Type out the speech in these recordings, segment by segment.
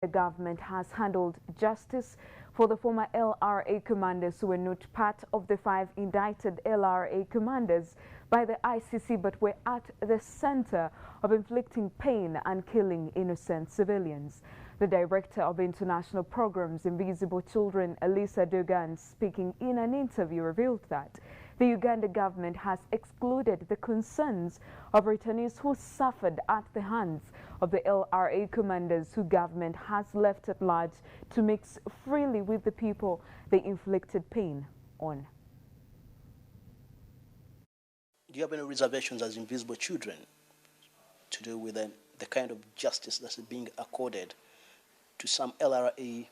The government has handled justice for the former LRA commanders who were not part of the 5 indicted LRA commanders by the ICC but were at the center of inflicting pain and killing innocent civilians. The director of international programs Invisible Children, Elisa Dogan, speaking in an interview, revealed that the Uganda government has excluded the concerns of returnees who suffered at the hands of the LRA commanders, who government has left at large to mix freely with the people they inflicted pain on. Do you have any reservations as Invisible Children to do with the kind of justice that's being accorded to some LRA,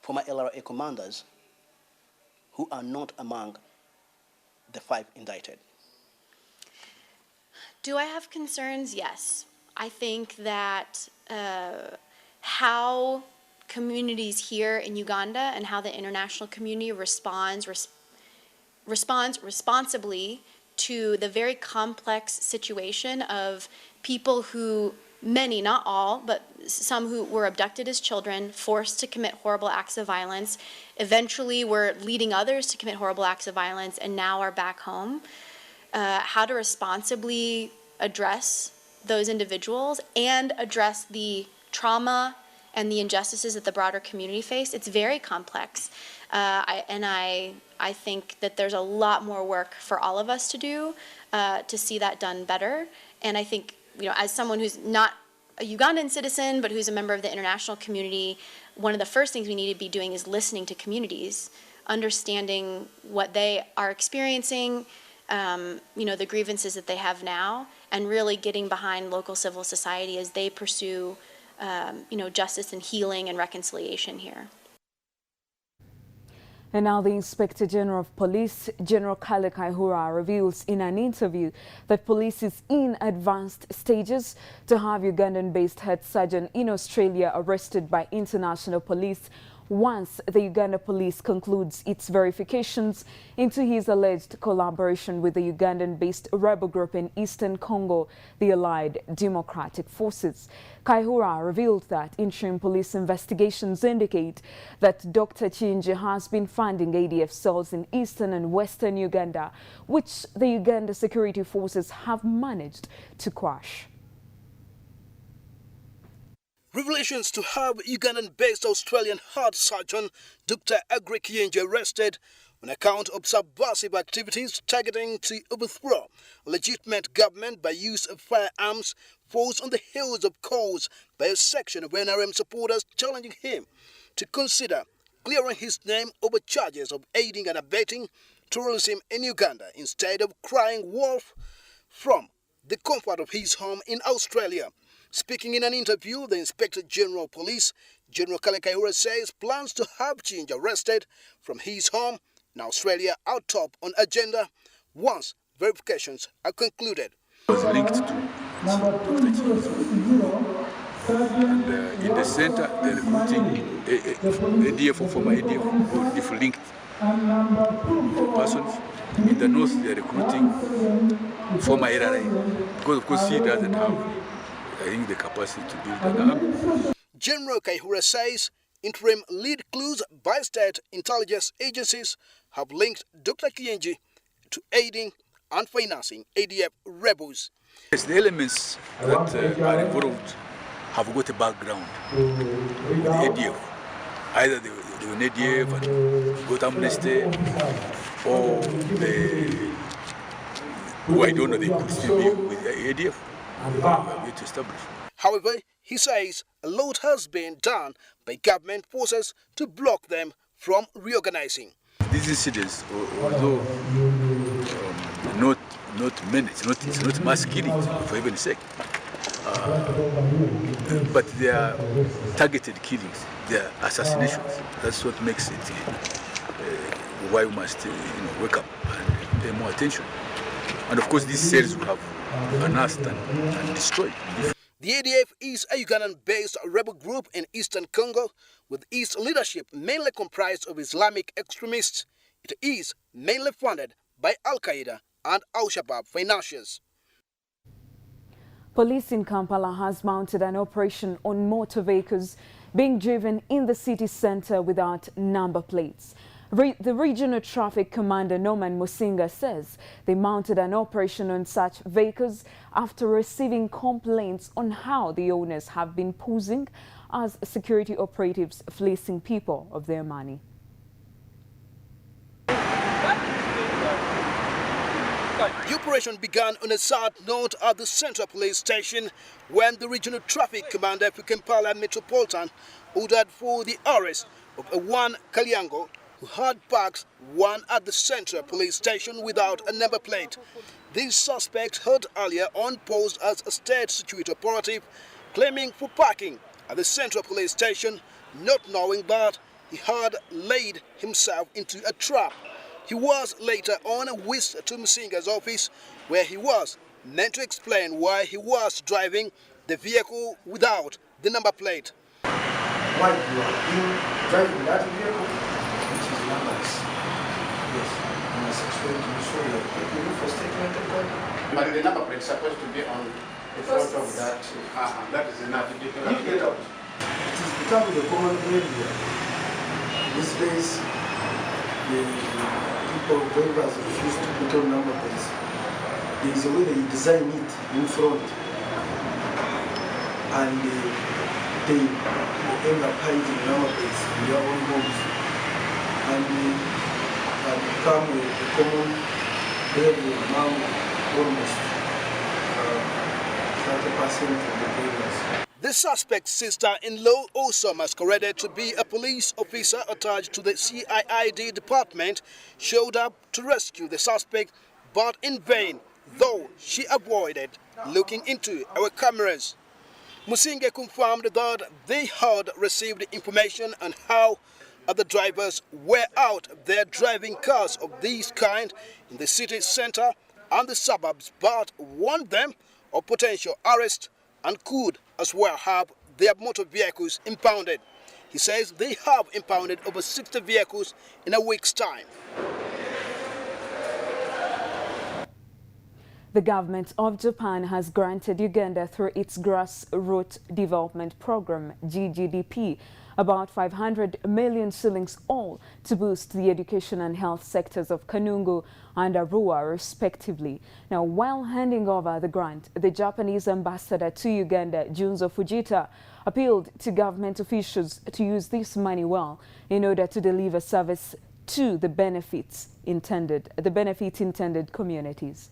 former LRA commanders who are not among the 5 indicted? Do I have concerns? Yes. I think that how communities here in Uganda and how the international community responds responsibly to the very complex situation of people who, many, not all, but some who were abducted as children, forced to commit horrible acts of violence, eventually were leading others to commit horrible acts of violence, and now are back home. How to responsibly address those individuals and address the trauma and the injustices that the broader community face. It's very complex. I think that there's a lot more work for all of us to do to see that done better. And I think, you know, as someone who's not a Ugandan citizen, but who's a member of the international community, one of the first things we need to be doing is listening to communities, understanding what they are experiencing, you know, the grievances that they have now, and really getting behind local civil society as they pursue, you know, justice and healing and reconciliation here. And now the Inspector General of Police, General Kale Kaihura, reveals in an interview that police is in advanced stages to have Ugandan-based head sergeant in Australia arrested by international police once the Uganda police concludes its verifications into his alleged collaboration with the Ugandan-based rebel group in Eastern Congo, the Allied Democratic Forces. Kaihura revealed that interim police investigations indicate that Dr. Kyenge has been funding ADF cells in eastern and western Uganda, which the Uganda security forces have managed to quash. Revelations to have Ugandan-based Australian heart surgeon Dr. Aggrey Kyenge arrested on account of subversive activities targeting to overthrow a legitimate government by use of firearms falls on the heels of calls by a section of NRM supporters challenging him to consider clearing his name over charges of aiding and abetting terrorism in Uganda instead of crying wolf from the comfort of his home in Australia. Speaking in an interview, the Inspector General of Police, General Kale Kaihura, says plans to have Kyenge arrested from his home in Australia are top on agenda once verifications are concluded. It was linked to Dr. Kyenge. And in the center, they're recruiting ADF or former ADF, or if linked persons. In the north, they're recruiting former LRA, because of course he doesn't have, I think, the capacity to build an army. General Kaihura says interim lead clues by state intelligence agencies have linked Dr. Kyenge to aiding and financing ADF rebels. Yes, the elements that are involved have got a background with ADF. Either they were in ADF and got amnesty, or I don't know, they could still be with ADF. However, he says a lot has been done by government forces to block them from reorganizing. These incidents, although not many, it's not mass killings, for heaven's sake, but they are targeted killings, they are assassinations. That's what makes it why we must wake up and pay more attention. And of course, these cells we have unearthed and destroyed. The ADF is a Ugandan-based rebel group in eastern Congo with its leadership mainly comprised of Islamic extremists. It is mainly funded by Al-Qaeda and Al-Shabaab financiers. Police in Kampala has mounted an operation on motor vehicles being driven in the city centre without number plates. The regional traffic commander Norman Musinga says they mounted an operation on such vehicles after receiving complaints on how the owners have been posing as security operatives fleecing people of their money. The operation began on a sad note at the Central Police Station when the regional traffic commander for Kampala Metropolitan ordered for the arrest of a one Kalyango who had parked one at the Central Police Station without a number plate. This suspect heard earlier on posed as a state security operative claiming for parking at the Central Police Station, not knowing that he had laid himself into a trap. He was later on whisked to Musinga's office, where he was meant to explain why he was driving the vehicle without the number plate. Why you are driving that vehicle, which is numberless? Yes, I must explain to you so that you look for statement of God. But the number plate is supposed to be on the front of that. That is enough. You get out. It is becoming a common behavior. These days, the people, drivers refuse to put on number plates. There is a way they design it in front, and they end up hiding number plates in their own homes, and become a common behavior among almost 30% of the drivers. The suspect's sister-in-law, also masqueraded to be a police officer attached to the CIID department, showed up to rescue the suspect, but in vain, though she avoided looking into our cameras. Musinga confirmed that they had received information on how other drivers were out there driving cars of this kind in the city centre and the suburbs, but warned them of potential arrest and could as well have their motor vehicles impounded. He says they have impounded over 60 vehicles in a week's time. The government of Japan has granted Uganda through its Grassroots Development Program, GGDP, about 500 million shillings all to boost the education and health sectors of Kanungu and Arua respectively. Now, while handing over the grant, the Japanese ambassador to Uganda, Junzo Fujita, appealed to government officials to use this money well in order to deliver service to the benefit intended communities.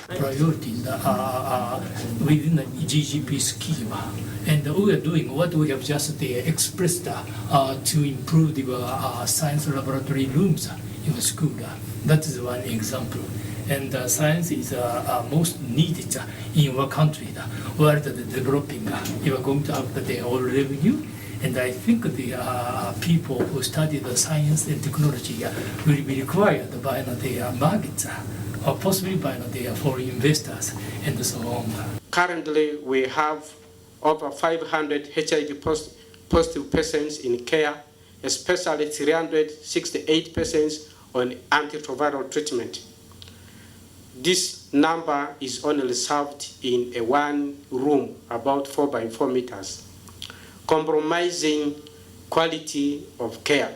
Priorities within the GGP scheme, and we are doing what we have just expressed to improve the science laboratory rooms in the school. That is one example. And science is most needed in our country. Where the developing, you are going to have the whole revenue. And I think the people who study the science and technology will be required by the markets, or possibly by the foreign investors and so on. Currently, we have over 500 HIV positive patients in care, especially 368 patients on antiretroviral treatment. This number is only reserved in a one room, about 4 by 4 meters, compromising quality of care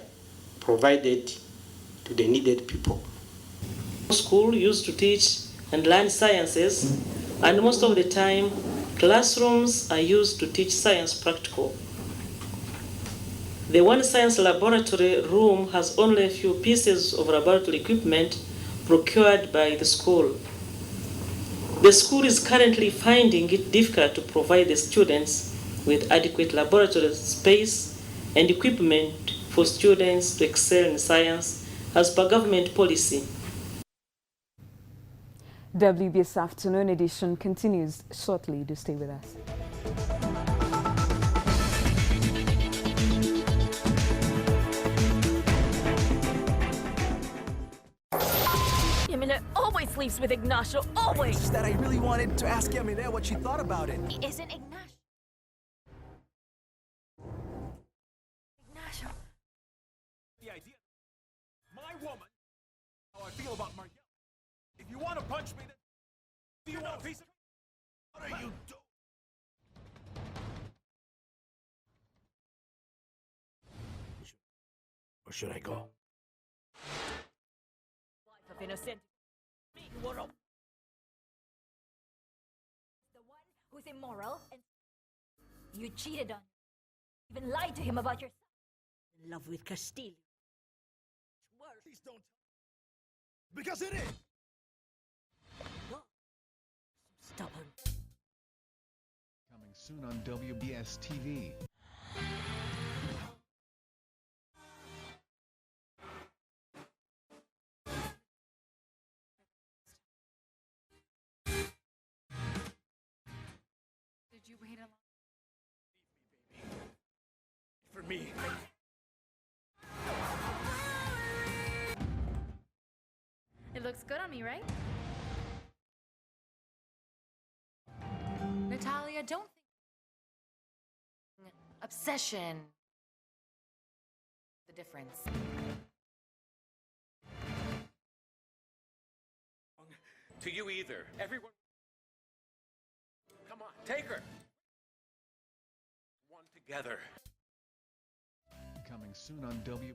provided to the needed people. School used to teach and learn sciences, and most of the time classrooms are used to teach science practical. The one science laboratory room has only a few pieces of laboratory equipment procured by the school. The school is currently finding it difficult to provide the students with adequate laboratory space and equipment for students to excel in science as per government policy. WBS Afternoon Edition continues shortly. Do stay with us. Yamile always sleeps with Ignacio, always! It's just that I really wanted to ask Yamile what she thought about it. Isn't Ignacio? The idea, my woman, how I feel about Marielle. What are you doing? Or should I go? Life of innocent. Me, what a... The one who's immoral and you cheated on, even lied to him about your son. In love with Castillo. Worse. Please don't. Because it is. Stubborn. Coming soon on WBS TV. Did you wait a long... For me. It looks good on me, right? Natalia, don't think... Obsession. The difference. To you either. Everyone... Come on, take her. One together. Coming soon on WBS.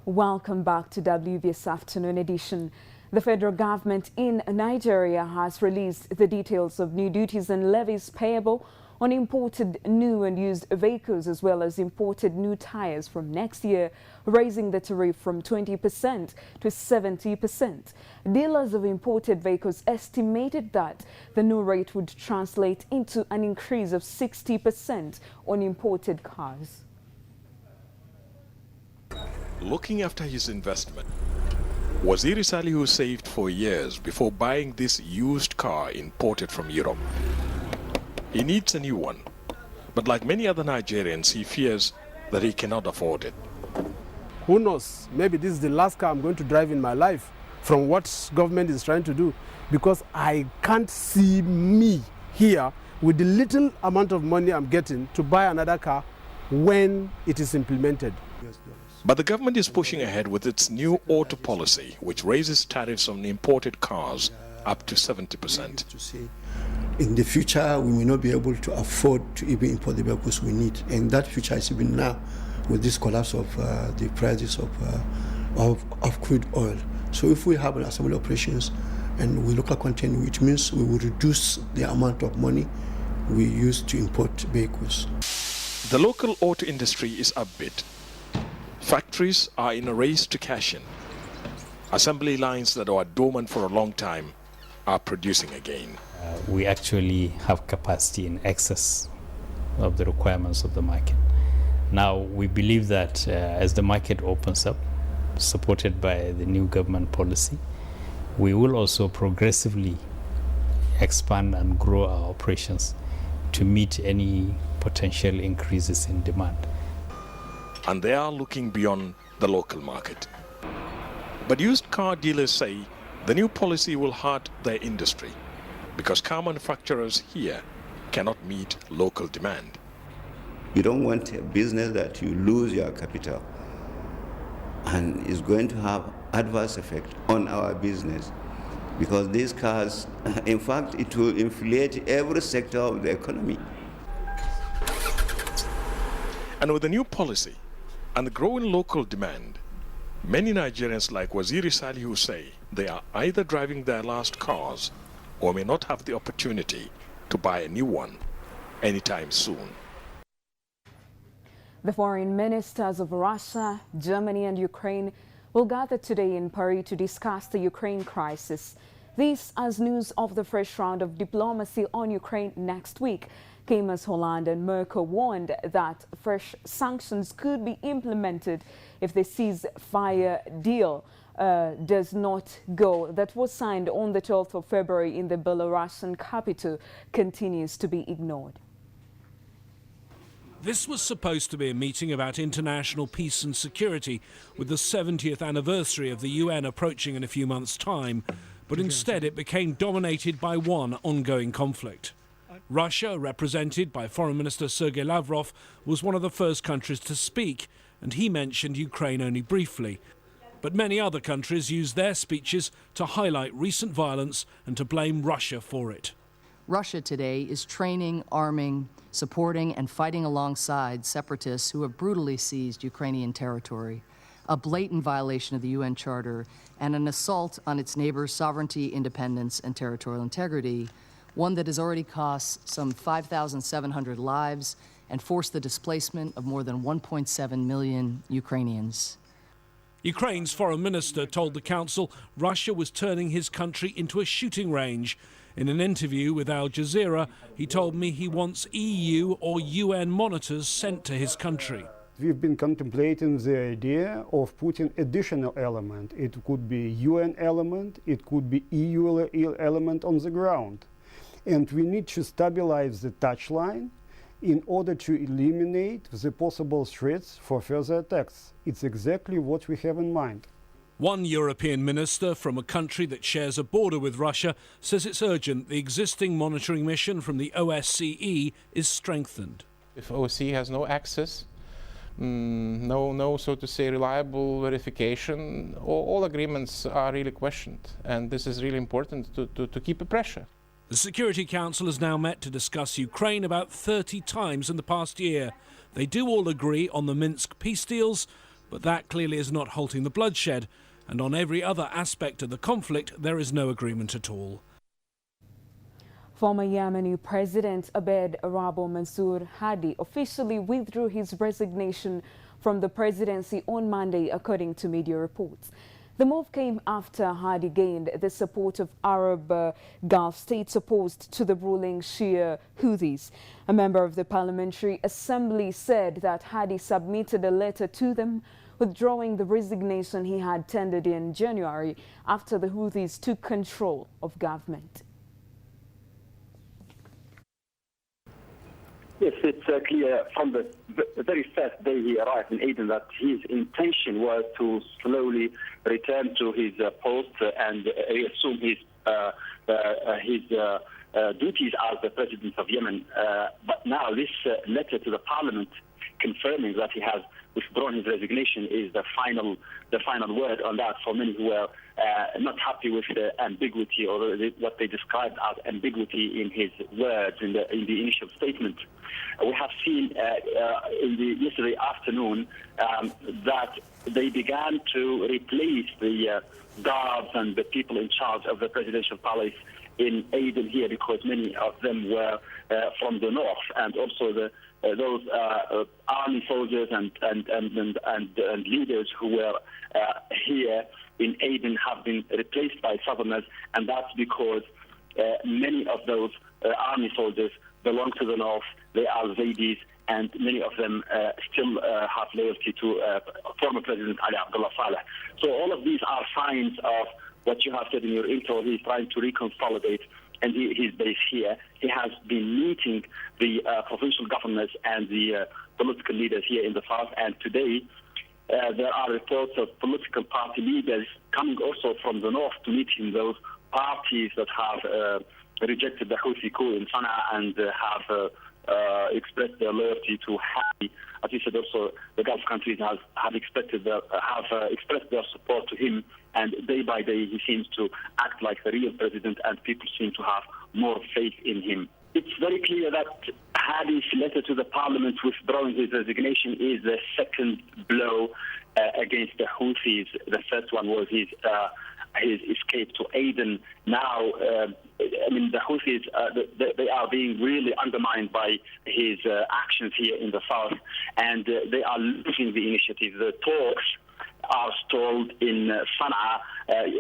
Welcome back to WBS Afternoon Edition. The federal government in Nigeria has released the details of new duties and levies payable on imported new and used vehicles as well as imported new tires from next year, raising the tariff from 20% to 70%. Dealers of imported vehicles estimated that the new rate would translate into an increase of 60% on imported cars. Looking after his investment, Waziri Salihu saved for years before buying this used car imported from Europe. He needs a new one, but like many other Nigerians, he fears that he cannot afford it. Who knows, maybe this is the last car I'm going to drive in my life from what government is trying to do, because I can't see me here with the little amount of money I'm getting to buy another car when it is implemented. But the government is pushing ahead with its new auto policy, which raises tariffs on imported cars up to 70%. In the future, we may not be able to afford to even import the vehicles we need. And that future is even now with this collapse of the prices of crude oil. So if we have assembly operations and we local content, which means we will reduce the amount of money we use to import vehicles. The local auto industry is upbeat. Factories are in a race to cash in. Assembly lines that were dormant for a long time are producing again. We actually have capacity in excess of the requirements of the market. Now, we believe that as the market opens up, supported by the new government policy, we will also progressively expand and grow our operations to meet any potential increases in demand. And they are looking beyond the local market. But used car dealers say the new policy will hurt their industry because car manufacturers here cannot meet local demand. You don't want a business that you lose your capital and is going to have adverse effect on our business, because these cars, in fact, it will inflate every sector of the economy. And with the new policy and the growing local demand, many Nigerians like Waziri Salihu say they are either driving their last cars or may not have the opportunity to buy a new one anytime soon. The foreign ministers of Russia, Germany and Ukraine will gather today in Paris to discuss the Ukraine crisis. This as news of the fresh round of diplomacy on Ukraine next week came as Hollande and Merkel warned that fresh sanctions could be implemented if the ceasefire deal does not go. That was signed on the 12th of February in the Belarusian capital continues to be ignored. This was supposed to be a meeting about international peace and security, with the 70th anniversary of the UN approaching in a few months' time, but instead it became dominated by one ongoing conflict. Russia, represented by Foreign Minister Sergei Lavrov, was one of the first countries to speak, and he mentioned Ukraine only briefly. But many other countries used their speeches to highlight recent violence and to blame Russia for it. Russia today is training, arming, supporting and fighting alongside separatists who have brutally seized Ukrainian territory, a blatant violation of the UN Charter and an assault on its neighbors' sovereignty, independence and territorial integrity, one that has already cost some 5,700 lives and forced the displacement of more than 1.7 million Ukrainians. Ukraine's foreign minister told the council Russia was turning his country into a shooting range. In an interview with Al Jazeera, he told me he wants EU or UN monitors sent to his country. We've been contemplating the idea of putting additional element. It could be UN element, it could be EU element on the ground. And we need to stabilize the touchline in order to eliminate the possible threats for further attacks. It's exactly what we have in mind. One European minister from a country that shares a border with Russia says it's urgent the existing monitoring mission from the OSCE is strengthened. If OSCE has no access, no, so to say, reliable verification, all agreements are really questioned. And this is really important to keep a pressure. The Security Council has now met to discuss Ukraine about 30 times in the past year. They do all agree on the Minsk peace deals, but that clearly is not halting the bloodshed. And on every other aspect of the conflict, there is no agreement at all. Former Yemeni President Abed Rabo Mansour Hadi officially withdrew his resignation from the presidency on Monday, according to media reports. The move came after Hadi gained the support of Arab Gulf states opposed to the ruling Shia Houthis. A member of the Parliamentary Assembly said that Hadi submitted a letter to them withdrawing the resignation he had tendered in January after the Houthis took control of government. Yes, it's clear from the very first day he arrived in Aden that his intention was to slowly return to his post and reassume his duties as the president of Yemen. But now this letter to the parliament confirming that he has withdrawn his resignation is the final word on that for many who were not happy with the ambiguity or what they described as ambiguity in his words in the initial statement. We have seen yesterday afternoon that they began to replace the guards and the people in charge of the presidential palace in Aden here, because many of them were from the north, and also those army soldiers and leaders who were here in Aden have been replaced by southerners, and that's because many of those army soldiers belong to the north. They are Zaydis, and many of them still have loyalty to former President Ali Abdullah Saleh. So all of these are signs of what you have said in your intro. He's trying to reconsolidate, and he's based here. He has been meeting the provincial governors and the political leaders here in the south, and today there are reports of political party leaders coming also from the north to meet in those parties that have rejected the Houthi coup in Sana'a and have expressed their loyalty to Hadi. As you said, also the Gulf countries have expressed their support to him, and day by day he seems to act like the real president, and people seem to have more faith in him. It's very clear that Hadi's letter to the parliament withdrawing his resignation is the second blow against the Houthis. The first one was his escape to Aden. Now, the Houthis, they are being really undermined by his actions here in the south, and they are losing the initiative. The talks are stalled in Sana'a.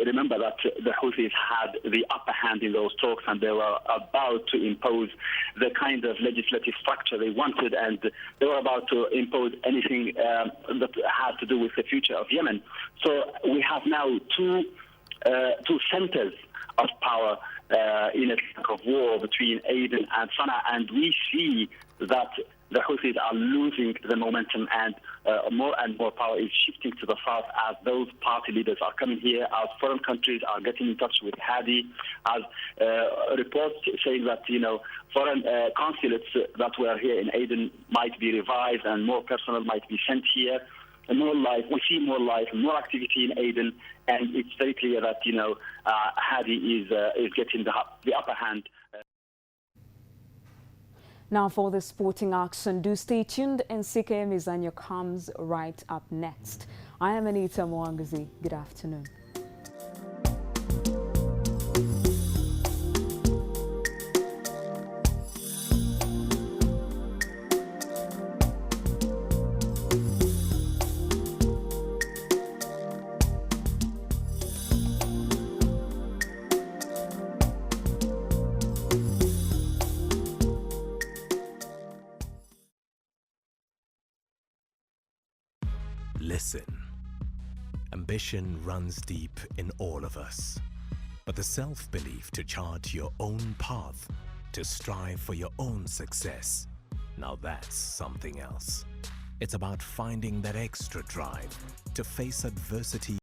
Remember that the Houthis had the upper hand in those talks, and they were about to impose the kind of legislative structure they wanted, and they were about to impose anything that had to do with the future of Yemen. So we have now two centers of power in a of war between Aden and Sana'a, and we see that the Houthis are losing the momentum, and more power is shifting to the south as those party leaders are coming here, as foreign countries are getting in touch with Hadi, as reports saying that, foreign consulates that were here in Aden might be revived and more personnel might be sent here. And more life, we see more life, more activity in Aden, and it's very clear that, Hadi is getting the upper hand. Now for the sporting action, do stay tuned, and CK Mizanyo comes right up next. I am Anita Mwangazi. Good afternoon. Listen, ambition runs deep in all of us, but the self-belief to chart your own path, to strive for your own success, now that's something else. It's about finding that extra drive to face adversity